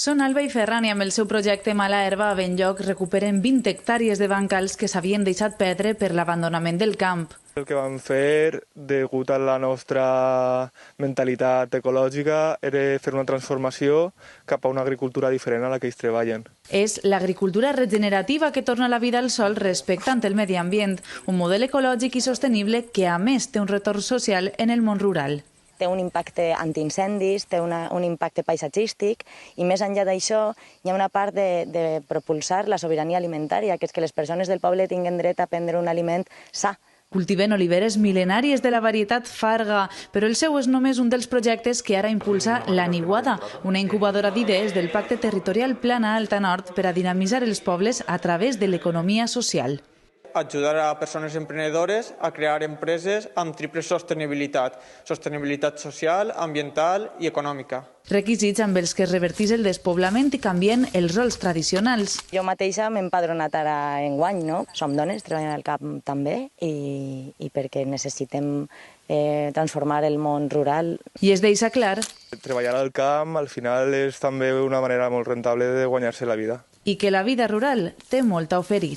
Són Alba i Ferran i amb el seu projecte Mala Herba a Benlloc recuperen 20 hectàrees de bancals que s'havien deixat perdre per l'abandonament del camp. El que vam fer, degut a la nostra mentalitat ecològica, era fer una transformació cap a una agricultura diferent a la que ells treballen. És l'agricultura regenerativa que torna la vida al sòl respectant el medi ambient, un model ecològic i sostenible que a més té un retorn social en el món rural. Té un impacte antiincendis, té un impacte paisatgístic i més enllà d'això hi ha una part de propulsar la sobirania alimentària, que és que les persones del poble tinguen dret a prendre un aliment sa. Cultiven oliveres mil·lenàries de la varietat Farga, però el seu és només un dels projectes que ara impulsa la Niuada, una incubadora d'idees del Pacte Territorial Plana Alta Nord per a dinamitzar els pobles a través de l'economia social. Ajudar a persones emprenedores a crear empreses amb triple sostenibilitat, sostenibilitat social, ambiental i econòmica. Requisits amb els que es revertís el despoblament i canvien els rols tradicionals. Jo mateixa m'he empadronat ara enguany, no? Som dones, treballant al camp també, i perquè necessitem transformar el món rural. I es deixa clar Treballar al camp al final és també una manera molt rentable de guanyar-se la vida. i que la vida rural té molt a oferir.